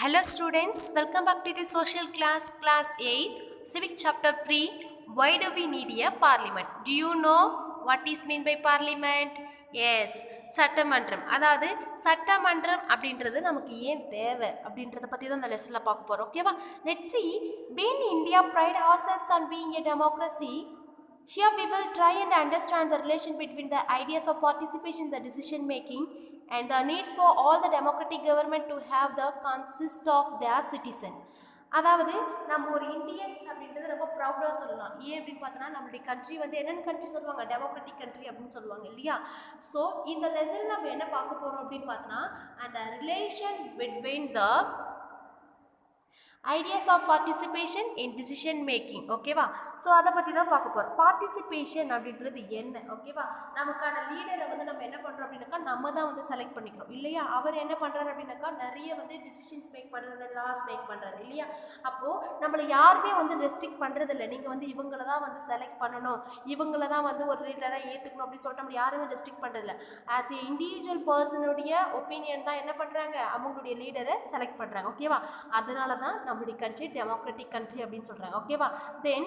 Hello students, welcome back to the social class 8, Civics chapter 3. Why do we need a parliament? Do you know what is mean by parliament? Yes, சட்டமன்றம். அதாவது சட்டமன்றம் அப்படின்றது நமக்கு ஏன் தேவை அப்படின்றத பற்றி தான் இந்த லெசனில் பார்க்க போகிறோம். ஓகேவா? Let's see. When India pride ourselves on being a democracy, here we will try and understand the relation between the ideas of participation in the decision making and the need for all the democratic government to have the consist of their citizen. அதாவது நம்ம ஒரு Indians அப்படின்றது ரொம்ப ப்ரௌடாக சொல்லலாம். ஏன் அப்படின்னு பார்த்தோன்னா நம்மளுடைய கண்ட்ரி வந்து என்னென்ன கண்ட்ரி சொல்லுவாங்க, டெமோக்ராட்டிக் கண்ட்ரி அப்படின்னு சொல்லுவாங்க இல்லையா. ஸோ இந்த லெசன் நம்ம என்ன பார்க்க போகிறோம் அப்படின்னு பார்த்தோன்னா அந்த relation between the ideas of participation in decision making. ஓகேவா? ஸோ அதை பற்றி தான் பார்க்க போகிறோம். பார்ட்டிசிபேஷன் அப்படின்றது என்ன? ஓகேவா? நமக்கான லீடரை வந்து நம்ம என்ன பண்ணுறோம் அப்படின்னாக்கா நம்ம தான் வந்து செலக்ட் பண்ணிக்கிறோம் இல்லையா. அவர் என்ன பண்ணுறாரு அப்படின்னாக்கா நிறைய வந்து டிசிஷன்ஸ் மேக் பண்ணுறது, லாஸ் மேக் பண்ணுறாரு இல்லையா. அப்போது நம்மளை யாருமே வந்து ரெஸ்ட்ரிக்ட் பண்ணுறது இல்லை. நீங்கள் வந்து இவங்களை தான் வந்து செலக்ட் பண்ணணும், இவங்கள தான் வந்து ஒரு லீடராக ஏற்றுக்கணும் அப்படின்னு சொல்லிட்டு நம்ம யாருமே ரெஸ்ட்ரிக்ட் பண்ணுறதில்ல. ஆஸ் ஏ இண்டிவிஜுவல் பர்சனுடைய ஒப்பீனியன் தான் என்ன பண்ணுறாங்க, அவங்களுடைய லீடரை செலக்ட் பண்ணுறாங்க. ஓகேவா? அதனால தான் நம்மளுடைய கண்ட்ரி டெமோக்ராட்டிக் கண்ட்ரி அப்படின்னு சொல்கிறாங்க. ஓகேவா? தென்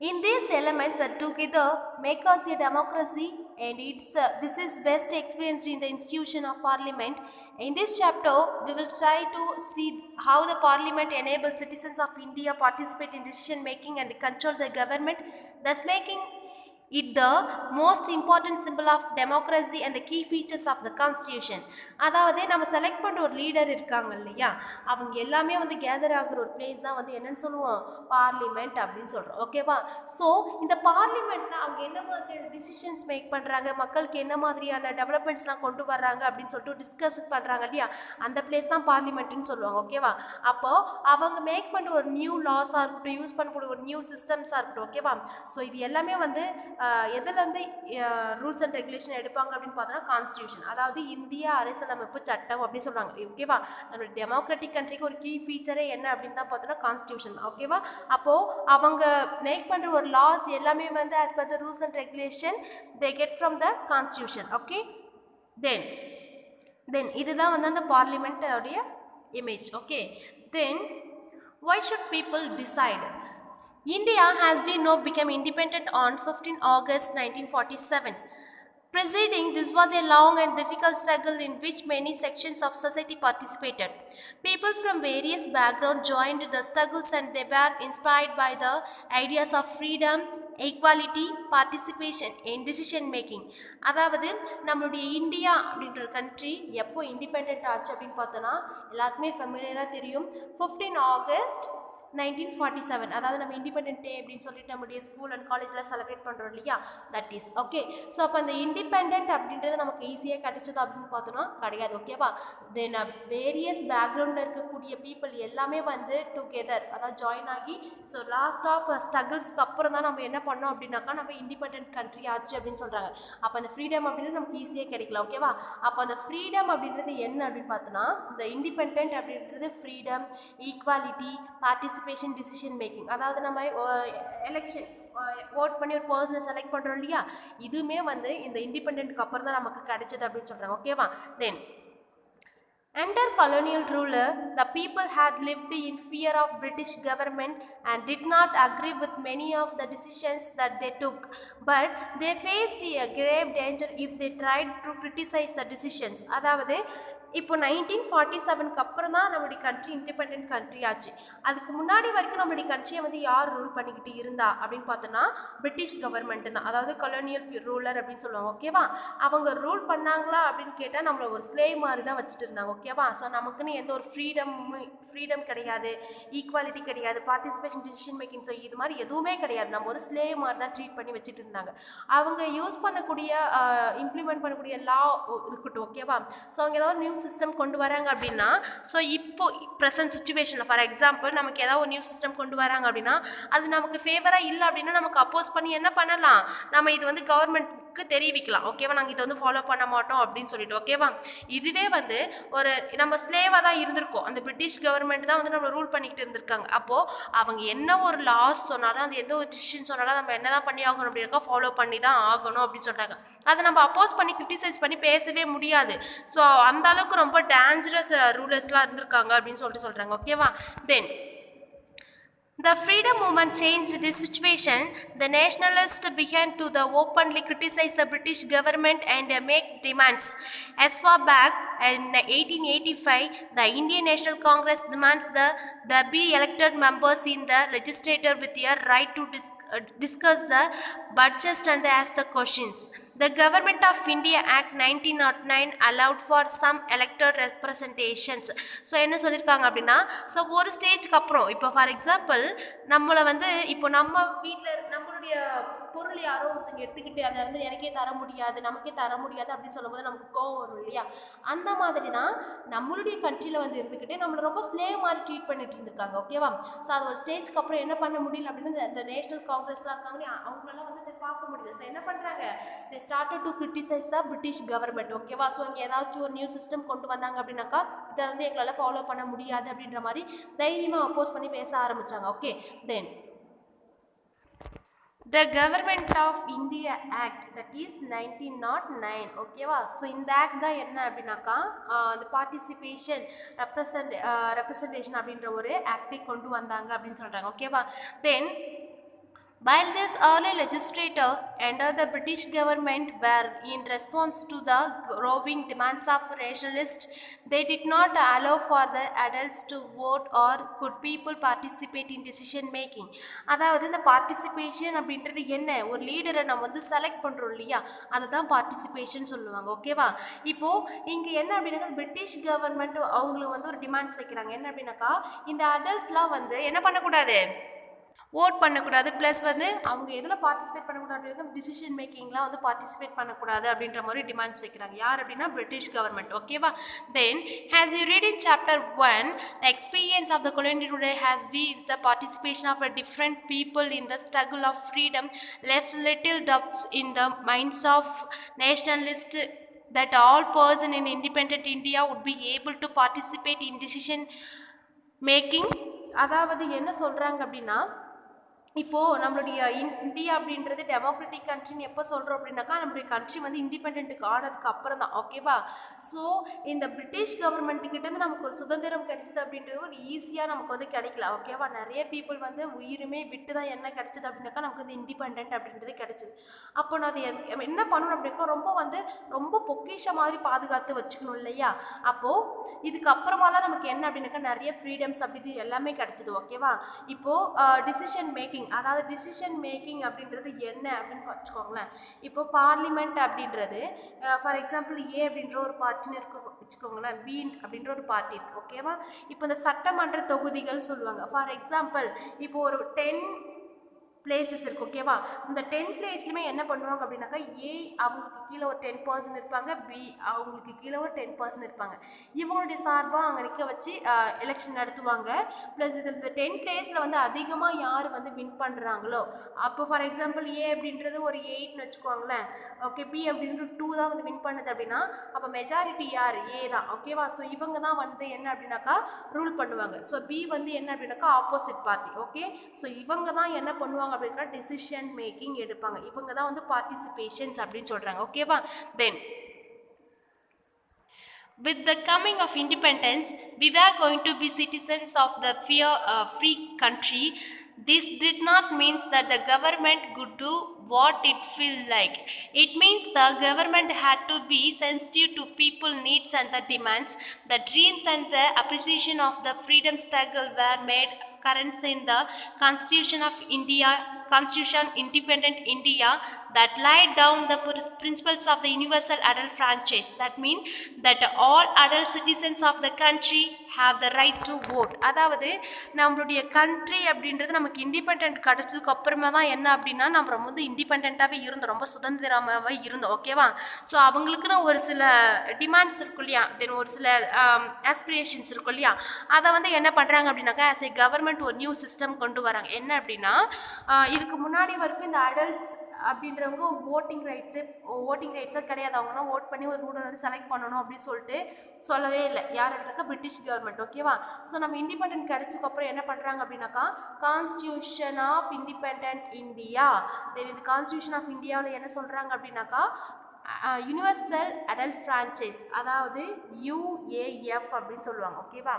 in these elements that together make us a democracy, and this is best experienced in the institution of parliament. In this chapter we will try to see how the parliament enables citizens of India participate in decision making and control the government, thus making it the most important symbol of democracy and the key features of the constitution. அதாவது நம்ம select பண்ணுற ஒரு leader இருக்காங்க இல்லையா, அவங்க எல்லாமே வந்து gather ஆகிற ஒரு பிளேஸ் தான் வந்து என்னன்னு சொல்லுவோம், பார்லிமெண்ட் அப்படின்னு சொல்கிறோம். ஓகேவா? ஸோ இந்த பார்லிமெண்ட்டில் அவங்க என்ன மாதிரியான டிசிஷன்ஸ் மேக் பண்ணுறாங்க, மக்களுக்கு என்ன மாதிரியான டெவலப்மெண்ட்ஸ்லாம் கொண்டு வர்றாங்க அப்படின்னு சொல்லிட்டு டிஸ்கஸ் பண்ணுறாங்க இல்லையா, அந்த பிளேஸ் தான் பார்லிமெண்ட்டுன்னு சொல்லுவாங்க. ஓகேவா? அப்போது அவங்க மேக் பண்ணுற ஒரு நியூ லாஸாக இருக்கட்டும், யூஸ் பண்ணக்கூடிய ஒரு நியூ சிஸ்டம்ஸாக இருக்கட்டும். ஓகேவா? ஸோ இது எல்லாமே வந்து எதுலேருந்து ரூல்ஸ் அண்ட் ரெகுலேஷன் எடுப்பாங்க அப்படின்னு பார்த்தோன்னா கான்ஸ்டியூஷன், அதாவது இந்திய அரசியலமைப்பு சட்டம் அப்படின்னு சொல்கிறாங்க. ஓகேவா? நம்ம டெமோக்ராட்டிக் கண்ட்ரிக்கு ஒரு கீ ஃபீச்சரே என்ன அப்படின்னு தான் பார்த்தோன்னா கான்ஸ்டியூஷன். ஓகேவா? அப்போது அவங்க மேக் பண்ணுற ஒரு லாஸ் எல்லாமே வந்து as per the rules and regulation they get from the constitution. Okay, then இதுதான் வந்து அந்த பார்லிமெண்ட்டோடைய image. Okay, then why should people decide? India, as we know, became independent on 15 August 1947. Preceding this was a long and difficult struggle in which many sections of society participated. People from various backgrounds joined the struggles and they were inspired by the ideas of freedom, equality, participation in decision making. அதாவது நம்மளுடைய India அப்படின்ற country எப்போ independent ஆச்சு அப்படின்னு பார்த்தோன்னா எல்லாருக்குமே ஃபெமிலியராக தெரியும். 15 August 1947, அதாவது நம்ம இண்டிபெண்டன்ட் டே அப்படின்னு சொல்லிட்டு நம்மளுடைய ஸ்கூல் அண்ட் காலேஜில் செலிப்ரேட் பண்ணுறோம் இல்லையா, தட் இஸ் ஓகே. ஸோ அப்போ அந்த இண்டிபெண்ட் அப்படின்றது நமக்கு ஈஸியாக கிடைச்சது அப்படின்னு பார்த்தோன்னா கிடையாது. ஓகேவா? தென் வேரியஸ் பேக்ரவுண்டில் இருக்கக்கூடிய பீப்புள் எல்லாமே வந்து டுகெதர், அதாவது ஜாயின் ஆகி ஸோ லாஸ்ட் ஆஃப் ஸ்ட்ரகிள்ஸ்க்கு அப்புறம் தான் நம்ம என்ன பண்ணோம் அப்படின்னாக்கா நம்ம இண்டிபெண்ட் கண்ட்ரி ஆச்சு அப்படின்னு சொல்கிறாங்க. அப்போ அந்த ஃப்ரீடம் அப்படின்றது நமக்கு ஈஸியாக கிடைக்கல. ஓகேவா? அப்போ அந்த ஃப்ரீடம் அப்படின்றது என்ன அப்படின்னு பார்த்தோன்னா இந்த இண்டிபெண்ட் அப்படின்றது freedom, equality, participation, decision making. அதாவது நம்ம எலெக்ஷன் ஓட் பண்ணி ஒரு பர்சனை செலக்ட் பண்ணுறோம் இல்லையா, இதுவுமே வந்து இந்த இண்டிபெண்ட்டுக்கு அப்புறம் தான் நமக்கு கிடைச்சது அப்படின்னு சொல்கிறாங்க. ஓகேவா? தென் under colonial ruler, the people had lived in fear of British government and did not agree with many of the decisions that they took. But they faced a grave danger if they tried to criticize the decisions. அதாவது இப்போ 1947க்கு அப்புறம் தான் நம்மளுடைய country independent country ஆச்சு. அதுக்கு முன்னாடி வரைக்கும் நம்மளுடைய கண்ட்ரியை வந்து யார் ரூல் பண்ணிக்கிட்டு இருந்தா அப்படின்னு பார்த்தோன்னா பிரிட்டிஷ் கவர்மெண்ட் தான், அதாவது கொலோனியல் ரூலர் அப்படின்னு சொல்லுவாங்க. ஓகேவா? அவங்க ரூல் பண்ணாங்களா அப்படின்னு கேட்டால் நம்மளை ஒரு ஸ்லேவ் மாதிரி தான் வச்சுட்டு இருந்தாங்க. ஓகேவா? ஸோ நமக்குன்னு எந்த ஒரு ஃப்ரீடம் கிடையாது, ஈக்குவாலிட்டி கிடையாது, பார்ட்டிசிபேஷன், டிசிஷன் மேக்கிங், ஸோ இது மாதிரி எதுவுமே கிடையாது. நம்ம ஒரு ஸ்லேவ் மாதிரி தான் ட்ரீட் பண்ணி வச்சுட்டு இருந்தாங்க. அவங்க யூஸ் பண்ணக்கூடிய இம்ப்ளிமெண்ட் பண்ணக்கூடிய லா இருக்கட்டும். ஓகேவா? ஸோ அவங்க ஏதாவது நியூ சிஸ்டம் கொண்டு வராங்க அப்படின்னா, ஸோ இப்போ ப்ரெசன்ட் சுச்சுவேஷனில் ஃபார் எக்ஸாம்பிள் நமக்கு ஏதாவது ஒரு நியூ சிஸ்டம் கொண்டு வராங்க அப்படின்னா அது நமக்கு ஃபேவராக இல்லை அப்படின்னா நமக்கு அப்போஸ் பண்ணி என்ன பண்ணலாம், நம்ம இது வந்து கவர்மெண்ட் தெரிவிக்கலாம். ஓகேவா? நாங்கள் இதை வந்து ஃபாலோ பண்ண மாட்டோம் அப்படின்னு சொல்லிட்டு. ஓகேவா? இதுவே வந்து ஒரு நம்ம ஸ்லேவாக தான் இருந்திருக்கோம், அந்த பிரிட்டிஷ் கவர்மெண்ட் தான் வந்து நம்ம ரூல் பண்ணிக்கிட்டு இருந்திருக்காங்க. அப்போது அவங்க என்ன ஒரு லாஸ் சொன்னாலும் அது எந்த ஒரு டிசிஷன் சொன்னாலும் நம்ம என்ன தான் பண்ணி ஆகணும் அப்படின்னாக்கா ஃபாலோ பண்ணி தான் ஆகணும் அப்படின்னு சொல்கிறாங்க. அதை நம்ம அப்போஸ் பண்ணி கிரிட்டிசைஸ் பண்ணி பேசவே முடியாது. ஸோ அந்த அளவுக்கு அளவுக்கு ரொம்ப டேஞ்சரஸ் ரூலர்ஸ்லாம் இருந்திருக்காங்க அப்படின்னு சொல்கிறாங்க. ஓகேவா? தென் the freedom movement changed this situation. The nationalists began to openly criticize the British government and make demands. As far back in 1885, the Indian National Congress demands the be elected members in the legislature with a right to discuss the budget and ask the questions. The Government of India Act 1909 allowed for some elected representations. So என்ன சொல்லியிருக்காங்க அப்படின்னா, so ஒரு ஸ்டேஜ்க்கு அப்புறம் இப்போ for example நம்மளை வந்து இப்போ நம்ம வீட்டில் நம்மளுடைய பொருள் யாரோ ஒருத்தங்க எடுத்துக்கிட்டு அதை வந்து எனக்கே தர முடியாது, நமக்கே தர முடியாது அப்படின்னு சொல்லும்போது நமக்கு கோவம் வரும் இல்லையா? அந்த மாதிரி தான் நம்மளுடைய கண்ட்ரியில் வந்து இருந்துக்கிட்டு நம்மளை ரொம்ப ஸ்லேவ் மாதிரி ட்ரீட் பண்ணிட்டு இருந்திருக்காங்க. ஓகேவா? ஸோ அது ஒரு ஸ்டேஜ்க்கு அப்புறம் என்ன பண்ண முடியல அப்படின்னு இந்த நேஷனல் காங்கிரஸ்லாம் இருக்காங்க, அவங்களால வந்து இதை பார்க்க முடியல. ஸோ என்ன பண்ணுறாங்க, they started to criticize the British government. ஓகேவா? ஸோ இங்கே ஏதாச்சும் ஒரு நியூ சிஸ்டம் கொண்டு வந்தாங்க அப்படின்னாக்கா இதை வந்து எங்களால் ஃபாலோ பண்ண முடியாது அப்படின்ற மாதிரி தைரியமாக அப்போஸ் பண்ணி பேச ஆரம்பித்தாங்க. Okay, then the Government of India Act, that is 1909. ஓகேவா? ஸோ இந்த ஆக்ட் தான் என்ன அப்படின்னாக்கா the பார்ட்டிசிபேஷன் ரெப்ரசன்டேஷன் அப்படின்ற ஒரு ஆக்டை கொண்டு வந்தாங்க அப்படின்னு சொல்கிறாங்க. ஓகேவா? தென் while this early legislator under the British government were in response to the growing demands of nationalists, they did not allow for the adults to vote or could people participate in decision making. அதாவது இந்த participation அப்படின்றது என்ன, ஒரு லீடரை நம்ம வந்து select பண்ணுறோம் இல்லையா, அதை தான் பார்ட்டிசிபேஷன் சொல்லுவாங்க. ஓகேவா? இப்போது இங்கே என்ன அப்படின்னாக்கா பிரிட்டிஷ் கவர்மெண்ட் அவங்களுக்கு வந்து ஒரு டிமாண்ட்ஸ் வைக்கிறாங்க. என்ன அப்படின்னாக்கா இந்த அடல்ட்லாம் வந்து என்ன பண்ணக்கூடாது, ஓட் பண்ணக்கூடாது, ப்ளஸ் வந்து அவங்க எதில் பார்ட்டிசிபேட் பண்ணக்கூடாது, டிசிஷன் மேக்கிங்லாம் வந்து பார்ட்டிசிபேட் பண்ணக்கூடாது அப்படின்ற மாதிரி டிமாண்ட்ஸ் வைக்கிறாங்க. யார் அப்படின்னா பிரிட்டிஷ் கவர்மெண்ட். ஓகேவா? Then has you read in chapter 1, the experience of the colony today has been the participation of a different people in the struggle of freedom left little doubts in the minds of nationalists that all person in independent India would be able to participate in decision making. அதாவது என்ன சொல்கிறாங்க அப்படின்னா, இப்போது நம்மளுடைய India அப்படின்றது democratic கண்ட்ரின்னு எப்போ சொல்கிறோம் அப்படின்னாக்கா நம்மளுடைய கண்ட்ரி வந்து இண்டிபெண்ட்டுக்கு ஆனதுக்கு அப்புறம் தான். ஓகேவா? ஸோ இந்த பிரிட்டிஷ் கவர்மெண்ட்டுக்கிட்டேருந்து நமக்கு ஒரு சுதந்திரம் கிடைச்சிது அப்படின்றது ஒரு ஈஸியாக நமக்கு வந்து கிடைக்கல. ஓகேவா? நிறைய பீப்புள் வந்து உயிருமே விட்டு தான் என்ன கிடைச்சிது அப்படின்னாக்கா நமக்கு வந்து இண்டிபெண்ட் அப்படின்றது கிடைச்சிது. அப்போ நான் அது என்ன பண்ணணும் அப்படின்னா ரொம்ப பொக்கிஷ மாதிரி பாதுகாத்து வச்சுக்கணும் இல்லையா? அப்போது இதுக்கப்புறமா தான் நமக்கு என்ன அப்படின்னாக்கா நிறைய ஃப்ரீடம்ஸ் அப்படி எல்லாமே கிடைச்சிது. ஓகேவா? இப்போது டிசிஷன் மேக்கிங், அதாவது டிசிஷன் மேக்கிங் அப்படின்றது என்ன அப்படின்னு பார்த்துக்கோங்களேன். இப்போ பார்லிமெண்ட் அப்படின்றது ஃபார் எக்ஸாம்பிள் ஏ அப்படின்ற ஒரு பார்ட்டின்னு இருக்கு வச்சுக்கோங்களேன், பி அப்படின்ற ஒரு பார்ட்டி இருக்குது. ஓகேவா? இப்போ இந்த சட்டமன்ற தொகுதிகள் சொல்லுவாங்க. ஃபார் எக்ஸாம்பிள் இப்போ ஒரு 10 பிளேசஸ் இருக்குது. ஓகேவா? இந்த 10 பிளேஸ்லையுமே என்ன பண்ணுவாங்க அப்படின்னாக்கா ஏ அவங்களுக்கு கீழே ஒரு 10% இருப்பாங்க, பி அவங்களுக்கு கீழே ஒரு 10% இருப்பாங்க. இவங்களுடைய சார்பாக அங்கே நிற்க வச்சு எலெக்ஷன் நடத்துவாங்க. ப்ளஸ் இது இந்த 10 பிளேஸில் வந்து அதிகமாக யார் வந்து வின் பண்ணுறாங்களோ, அப்போ ஃபார் எக்ஸாம்பிள் ஏ அப்படின்றது ஒரு 8ன்னு வச்சுக்கோங்களேன். ஓகே, பி அப்படின்றது 2 தான் வந்து வின் பண்ணுது அப்படின்னா அப்போ மெஜாரிட்டி யார், ஏ தான். ஓகேவா? ஸோ இவங்க தான் வந்து என்ன அப்படின்னாக்கா ரூல் பண்ணுவாங்க. ஸோ பி வந்து என்ன அப்படின்னாக்கா ஆப்போசிட் பார்ட்டி. ஓகே, ஸோ இவங்க தான் என்ன பண்ணுவாங்க அப்படின்னா டிசிஷன் மேக்கிங் எடுப்பாங்க. இவங்க தான் வந்து பார்ட்டிசிபேஷன்ஸ் அப்படின்னு சொல்கிறாங்க. ஓகேவா? தென் with the coming of independence, we were going to be citizens of the free country. This did not mean that the government could do what it feel like. It means the government had to be sensitive to people needs and the demands. The dreams and the appreciation of the freedom struggle were made current in the Constitution Independent India that laid down the principles of the universal adult franchise. That means that all adult citizens of the country have the right to vote. அதாவது நம்மளுடைய country அப்படின்றது நமக்கு independent கிடச்சதுக்கு அப்புறமா தான் என்ன அப்படின்னா நம்ம வந்து இண்டிபெண்ட்டாகவே இருந்தோம், ரொம்ப சுதந்திரமாகவே இருந்தோம். ஓகேவா? ஸோ அவங்களுக்குன்னு ஒரு சில டிமாண்ட்ஸ் இருக்கும் இல்லையா, தென் ஒரு சில ஆஸ்பிரேஷன்ஸ் இருக்கும் இல்லையா, அதை வந்து என்ன பண்ணுறாங்க அப்படின்னாக்கா ஆஸ் ஏ கவர்மெண்ட் ஒரு நியூ சிஸ்டம் கொண்டு வராங்க. என்ன அப்படின்னா இதுக்கு முன்னாடி வரைக்கும் இந்த அடல்ட்ஸ் அப்படின்றவங்க ஓட்டிங் ரைட்ஸே கிடையாது. அவங்கன்னா ஓட் பண்ணி ஒரு ரூலர் வந்து செலக்ட் பண்ணணும் அப்படின்னு சொல்லிட்டு சொல்லவே இல்லை. யார் அப்படின்னாக்கா பிரிட்டிஷ் கவர்மெண்ட். ஓகேவா? ஸோ நம்ம இண்டிபெண்டன்ட் கிடைச்சதுக்கப்புறம் என்ன பண்ணுறாங்க அப்படின்னாக்கா கான்ஸ்டியூஷன் ஆஃப் இண்டிபெண்டன்ட் இந்தியா, தென் இந்த கான்ஸ்டியூஷன் ஆஃப் இந்தியாவில் என்ன சொல்கிறாங்க அப்படின்னாக்கா யூனிவர்சல் அடல்ட் ஃப்ரான்ச்சைஸ், அதாவது யுஏஎஃப் அப்படின்னு சொல்லுவாங்க. ஓகேவா,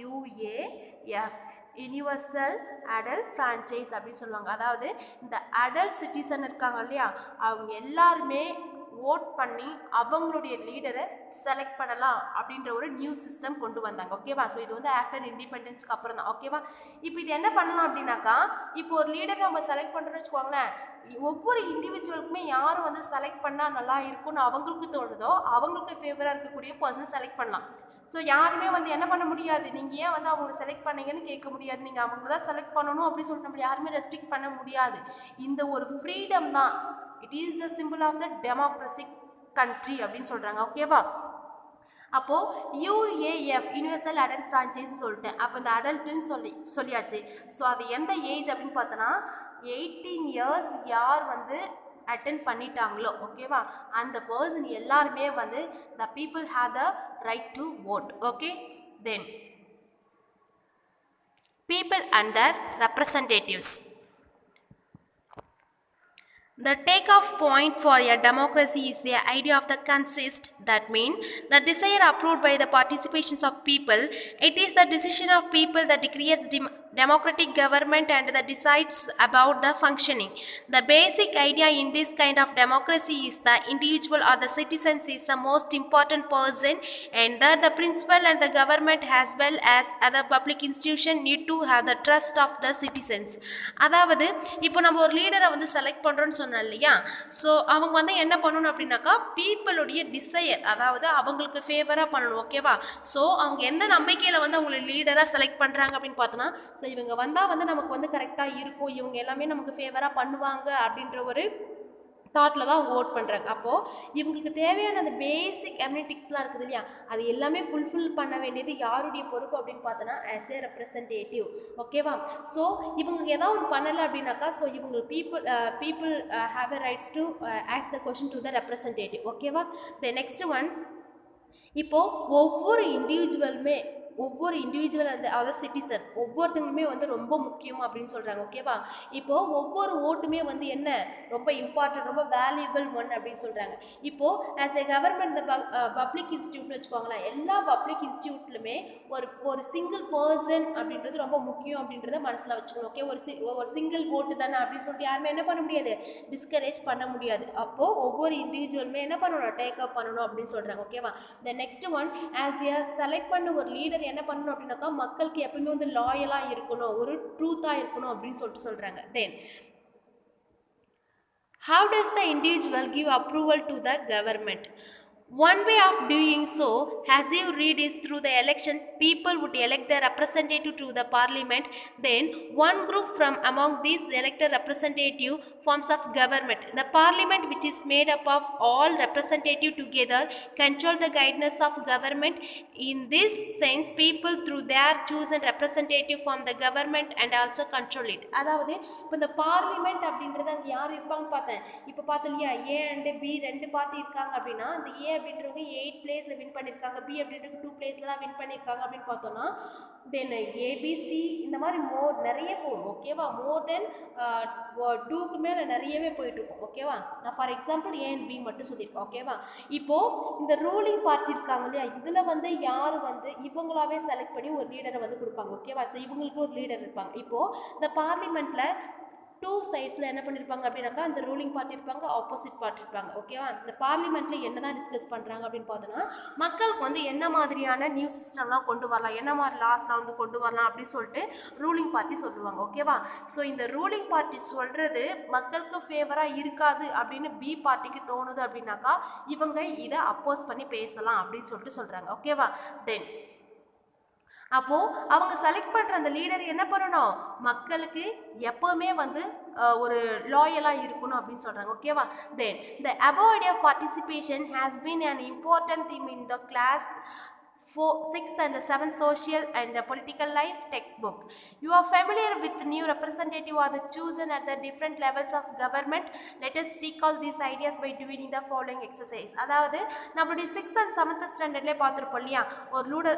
யுஏஎஃப், யூனிவர்சல் அடல்ட் ஃப்ரான்ச்சைஸ் அப்படின்னு சொல்லுவாங்க. அதாவது இந்த அடல்ட் சிட்டிசன் இருக்காங்க இல்லையா, அவங்க எல்லாருமே ஓட் பண்ணி அவங்களுடைய லீடரை செலக்ட் பண்ணலாம் அப்படின்ற ஒரு நியூ சிஸ்டம் கொண்டு வந்தாங்க. ஓகேவா, ஸோ இது வந்து ஆஃப்டர் இண்டிபெண்டன்ஸ்க்கு அப்புறம் தான். ஓகேவா, இப்போ இது என்ன பண்ணலாம் அப்படின்னாக்கா, இப்போ ஒரு லீடர் நம்ம செலக்ட் பண்ணுறோன்னு வச்சுக்கோங்களேன், ஒவ்வொரு இண்டிவிஜுவலுக்குமே யார் வந்து செலக்ட் பண்ணால் நல்லா இருக்கும்னு அவங்களுக்கு தோணுதோ அவங்களுக்கு ஃபேவராக இருக்கக்கூடிய பர்சனை செலக்ட் பண்ணலாம். ஸோ யாருமே வந்து என்ன பண்ண முடியாது, நீங்கள் ஏன் வந்து அவங்க செலக்ட் பண்ணீங்கன்னு கேட்க முடியாது, நீங்கள் அவங்க தான் செலக்ட் பண்ணணும் அப்படின்னு சொல்லிட்டு நம்ம யாருமே ரெஸ்ட்ரிக்ட் பண்ண முடியாது. இந்த ஒரு ஃப்ரீடம் தான், it is the simple of the democratic country அப்படின்னு சொல்கிறாங்க. ஓகேவா, அப்போது யுஏஎஃப், யூனிவர்சல் அடல்ட் ஃப்ரான்ச்சைஸ் சொல்லிட்டேன். அப்போ இந்த அடல்ட்டுன்னு சொல்லியாச்சு. ஸோ அது எந்த ஏஜ் அப்படின்னு பார்த்தோன்னா 18 இயர்ஸ் யார் வந்து அட்டென்ட் பண்ணிட்டாங்களோ, ஓகேவா, அந்த பர்சன் எல்லாருமே வந்து the people have the right to vote. Okay, then people and their representatives. The takeoff point for a democracy is the idea of the consist, that means the desire approved by the participations of people. It is the decision of people that creates democratic government and that decides about the functioning. The basic idea in this kind of democracy is the individual or the citizens is the most important person, and that the principal and the government as well as other public institution need to have the trust of the citizens. அதாவது இப்போ நம்ம ஒரு லீடரை வந்து select பண்ணுறோன்னு சொன்னோம் இல்லையா, so அவங்க வந்து என்ன பண்ணணும் அப்படின்னாக்கா, பீப்புளுடைய டிசையர், அதாவது அவங்களுக்கு ஃபேவராக பண்ணணும். ஓகேவா, ஸோ அவங்க எந்த நம்பிக்கையில் வந்து அவங்களை லீடராக செலக்ட் பண்ணுறாங்க அப்படின்னு பார்த்தோன்னா, ஸோ இவங்க வந்தால் வந்து நமக்கு வந்து கரெக்டாக இருக்கும், இவங்க எல்லாமே நமக்கு ஃபேவராக பண்ணுவாங்க அப்படின்ற ஒரு தாட்டில் தான் அவங்க ஓட் பண்ணுறாங்க. அப்போது இவங்களுக்கு தேவையான அந்த பேசிக் அம்யூனிட்டிஸ்லாம் இருக்குது இல்லையா, அது எல்லாமே ஃபுல்ஃபில் பண்ண வேண்டியது யாருடைய பொறுப்பு அப்படின்னு பார்த்தோன்னா ஆஸ் ஏ ரெப்ரசன்டேட்டிவ். ஓகேவா, ஸோ இவங்களுக்கு ஏதாவது ஒன்று பண்ணலை அப்படின்னாக்கா, ஸோ இவங்க people have a rights to ask the question to the representative. ஓகேவா, த நெக்ஸ்ட் ஒன், இப்போது ஒவ்வொரு இண்டிவிஜுவல் அதாவது சிட்டிசன் ஒவ்வொருத்தவங்களுமே வந்து ரொம்ப முக்கியம் அப்படின்னு சொல்கிறாங்க. ஓகேவா, இப்போது ஒவ்வொரு ஓட்டுமே வந்து என்ன ரொம்ப இம்பார்ட்டன்ட், ரொம்ப வேல்யூபிள் ஒன் அப்படின்னு சொல்கிறாங்க. இப்போது ஆஸ் எ கவர்மெண்ட் இந்த பப்ளிக் இன்ஸ்டியூட்னு வச்சுக்கோங்களேன், எல்லா பப்ளிக் இன்ஸ்டியூட்லுமே ஒரு சிங்கிள் பர்சன் அப்படின்றது ரொம்ப முக்கியம் அப்படின்றத மனசில் வச்சுக்கணும். ஓகே, ஒரு சிங்கிள் ஓட்டு தானே அப்படின்னு சொல்லிட்டு யாருமே என்ன பண்ண முடியாது, டிஸ்கரேஜ் பண்ண முடியாது. அப்போது ஒவ்வொரு இண்டிவிஜுவலுமே என்ன பண்ணணும், டேக் அப் பண்ணணும் அப்படின்னு சொல்கிறாங்க. ஓகேவா, the next one, as a select பண்ண ஒரு லீடர் என்ன பண்ணணும் அப்படின்னாக்கா, மக்களுக்கு எப்பவுமே வந்து லாயலாக இருக்கணும், ஒரு ட்ரூத்தாக இருக்கணும் அப்படின்னு சொல்கிறாங்க. தென் how does the individual give approval to the government? One way of doing so, as you read, is through the election. People would elect their representative to the parliament. Then one group from among these elected representative forms of government. The parliament, which is made up of all representative together, control the guidance of government. In this sense, people through their chosen representative form the government and also control it. அதாவது இப்போ இந்த parliament அப்படின்றது அங்கே யார் இருப்பாங்க பார்த்தேன், இப்போ பார்த்தோம் இல்லையா, ஏ அண்ட் பி ரெண்டு பார்ட்டி இருக்காங்க அப்படின்னா, அந்த ஏ அப்படின்றவங்க 8 பிளேஸில் வின் பண்ணியிருக்காங்க, பி அப்படின்றது 2 பிளேஸில் தான் வின் பண்ணியிருக்காங்க அப்படின்னு பார்த்தோன்னா, தென் ஏபிசி இந்த மாதிரி நிறைய போகும். ஓகேவா, மோர் தென் 2க்கு மேலே நிறையவே போயிட்டுருக்கும். ஓகேவா, நான் for example A and B மட்டும் சொல்லியிருக்கேன். ஓகேவா, இப்போது இந்த ரூலிங் பார்ட்டி இருக்காங்க இல்லையா, இதில் வந்து யார் வந்து இவங்களாவே செலக்ட் பண்ணி ஒரு லீடரை வந்து கொடுப்பாங்க. ஓகேவா, ஸோ இவங்களுக்கு ஒரு லீடர் இருப்பாங்க. இப்போது இந்த பார்லிமெண்ட்டில் 2 சைட்ஸில் என்ன பண்ணியிருப்பாங்க அப்படின்னாக்கா, அந்த ரூலிங் பார்ட்டி இருப்பாங்க, ஆப்போசிட் பார்ட்டி இருப்பாங்க. ஓகேவா, இந்த பார்லிமெண்ட்டில் என்ன தான் டிஸ்கஸ் பண்ணுறாங்க அப்படின்னு பார்த்தோன்னா, மக்களுக்கு வந்து என்ன மாதிரியான நியூ சிஸ்டம்லாம் கொண்டு வரலாம், என்ன மாதிரி லாஸ்லாம் வந்து கொண்டு வரலாம் அப்படின்னு சொல்லிட்டு ரூலிங் பார்ட்டி சொல்லுவாங்க. ஓகேவா, ஸோ இந்த ரூலிங் பார்ட்டி சொல்கிறது மக்களுக்கு ஃபேவராக இருக்காது அப்படின்னு பி பார்ட்டிக்கு தோணுது அப்படின்னாக்கா, இவங்க இதை அப்போஸ் பண்ணி பேசலாம் அப்படின்னு சொல்லிட்டு சொல்கிறாங்க. ஓகேவா, தென் அப்போது அவங்க செலக்ட் பண்ணுற அந்த லீடர் என்ன பண்ணணும், மக்களுக்கு எப்போவுமே வந்து ஒரு லாயலாக இருக்கணும் அப்படின்னு சொல்கிறாங்க. ஓகேவா, தென் த above idea of participation has been an important theme in the class sixth and the seventh social and the political life textbook. You are familiar with the new representative or the chosen at the different levels of government. Let us recall these ideas by doing the following exercise. அதாவது நம்மளுடைய sixth and seventh ஸ்டாண்டர்ட்லேயே பார்த்துருப்போம் இல்லையா, ஒரு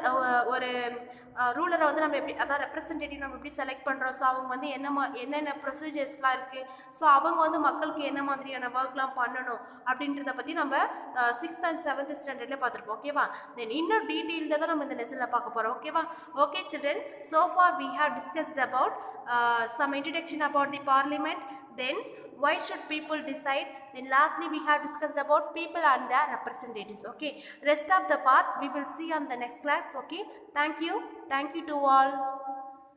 ஒரு ரூலரை வந்து நம்ம எப்படி, அதாவது ரெப்ரசன்டேட்டிவ் நம்ம எப்படி செலக்ட் பண்ணுறோம், ஸோ அவங்க வந்து என்னென்ன ப்ரொசீஜர்ஸ்லாம் இருக்குது, ஸோ அவங்க வந்து மக்களுக்கு என்ன மாதிரியான ஒர்க்லாம் பண்ணணும் அப்படின்றத பற்றி நம்ம சிக்ஸ்த் அண்ட் செவன்த் ஸ்டாண்டர்ட்லேயே பார்த்துருப்போம். ஓகேவா? தென் இன்னும் டீட்டெயில்டாக தான் நம்ம இந்த லெசனில் பார்க்க போகிறோம். ஓகேவா? Okay children, so far we have discussed about some introduction about the parliament, then why should people decide, then lastly we have discussed about people and their representatives. Okay, rest of the part we will see on the next class. Okay, thank you to all.